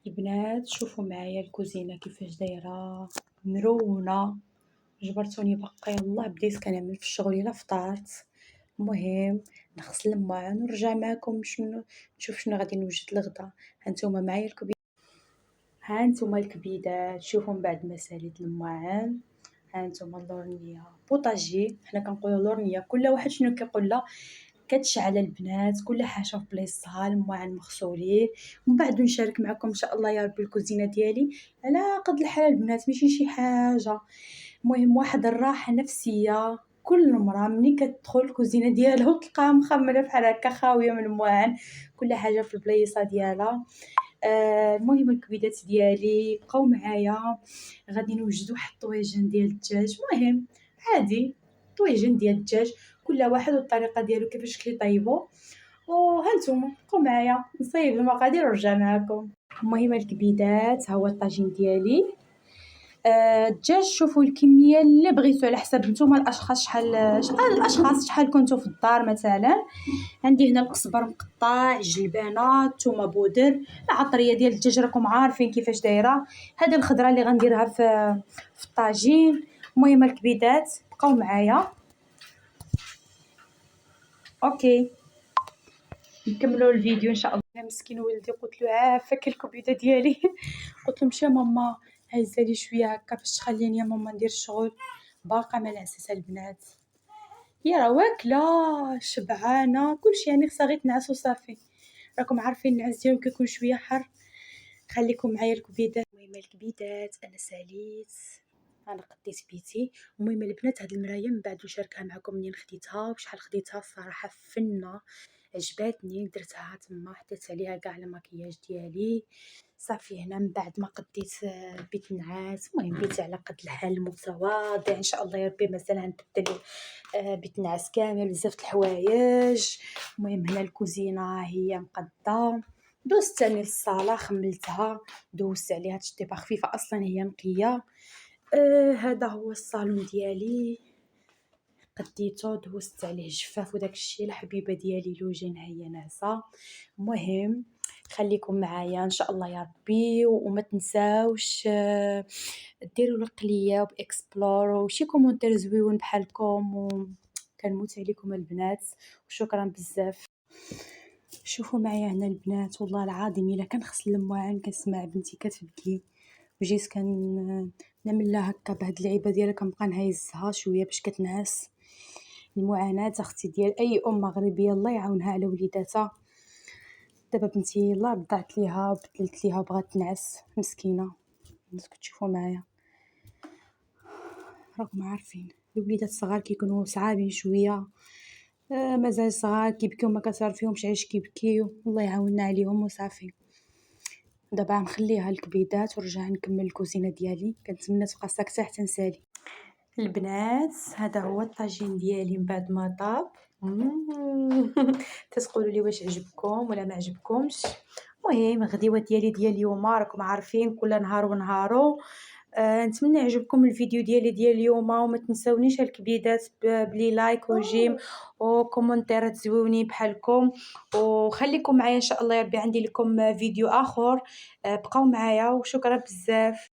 البنات شوفوا معايا الكوزينة كيفاش دايرة مرونة. جبرتوني باقا يلا بديت كنعمل في الشغل إلا فطرت. المهم نغسل الماعن ونرجع معاكم نشوف شنو غادي نوجد لغدا. هانتوما معايا هانتوما الكبيدات، شوفوا من بعد ما ساليت الماعن. هانتوما اللورنية بوطاجي، حنا كنقولوا لورنية، كل واحد شنو كيقولها. كتشعل البنات كل حاجه في بلايصتها، الماعن مغسولين. ومن بعد نشارك معكم ان شاء الله يا ربي الكوزينه ديالي على قد الحال البنات، ماشي شي حاجه. المهم واحد الراحه نفسيه. كل مرة ملي كتدخل الكوزينه ديالها وتلقاها مخمره بحال هكا خاويه من الماعن، كل حاجه في البلايصه ديالها. المهم الكبيدات ديالي بقاو معايا. غادي نوجدو واحد الطويجين ديال الدجاج، المهم عادي، طويجين ديال الدجاج، كل واحد والطريقه ديالو كيفاش كيطيبو. وهانتوما بقاو معايا نصايب المقادير ونرجع معاكم. المهم الكبيدات، ها هو الطاجين ديالي. الدجاج شوفوا الكميه اللي بغيتو على حسب نتوما الاشخاص، شحال كنتو في الدار مثلا. عندي هنا القزبر مقطع، جلبانه، ثومه بودر، العطريه ديال الدجاج راكم عارفين كيفاش دايره. هذه الخضره اللي غنديرها في الطاجين. المهم الكبيدات بقاو معايا. اوكي نكملوا الفيديو ان شاء الله. مسكين ولدي قلت له عافاك الكبيده ديالي قلت له مشى ماما هزه لي شويه هكا باش تخليني يا ماما ندير الشغل. باقا ما العساس البنات، هي راه واكله شبعانه كلشي، يعني خصها غير تنعس وصافي. راكم عارفين النعاس ديالو كيكون شويه حر. خليكم معايا الكبيدات. المهم الكبيدات انا ساليت، انا قديت بيتي. المهم البنات هاد المرايه من بعد نشاركها معكم منين خديتها وشحال خديتها. الصراحه فنه عجباتني، درتها تما، حطيت عليها كاع المكياج ديالي. صافي هنا من بعد ما قديت بيت نعاس. المهم بيتي على قد الحال المتواضع ان شاء الله يا ربي. مثلا نبدل بيت نعاس كامل بزاف د الحوايج. المهم هنا الكوزينه هي مقاده. دوزت تاني للصاله خملتها، دوزت عليها تشطيبه خفيفه، اصلا هي نقيه. هذا هو الصالون ديالي، قديته دوزت عليه جفاف وداك الشيء. الحبيبه ديالي لوجين هي ناعسه. المهم خليكم معايا ان شاء الله يا ربي، وما تنساوش ديروا القليه باكسبلور وشي كومونتير زويون بحالكم، وكنموت عليكم البنات وشكرا بزاف. شوفوا معايا هنا البنات، والله العظيم الا كنغسل المواعن كنسمع بنتي كتبكي، وجيت نعمل لها هكا بهاد اللعيبه ديالها، كنبقى نهيزها شويه باش كتنعس. المعاناة اختي ديال اي ام مغربيه، الله يعاونها على وليداتها. دابا بنتي يلا رضعت ليها وبدلت ليها وبغات تنعس مسكينه. كتشوفوا معايا راكم عارفين الوليدات الصغار كيكونوا صعابين شويه. مازال صغار كيبكيو ما كتعرفيهمش علاش كيبكيو، الله يعاوننا عليهم وصافي. دابا نخليها الكبيدات ونرجع نكمل الكوزينه ديالي. كنتمنى تبقى ساكته حتى نسالي. البنات هذا هو الطاجين ديالي من بعد ما طاب. تتقولوا لي واش عجبكم ولا ما عجبكمش. المهم الغديوه ديالي ديال اليوم راكم عارفين كل نهار ونهارو. نتمنى يعجبكم الفيديو ديال اليوم، وما تنساونيش الكبيدات بلي لايك وجيم وكومنتيرات زويونين بحالكم. وخليكم معايا ان شاء الله يا ربي، عندي لكم فيديو اخر. بقاو معايا وشكرا بزاف.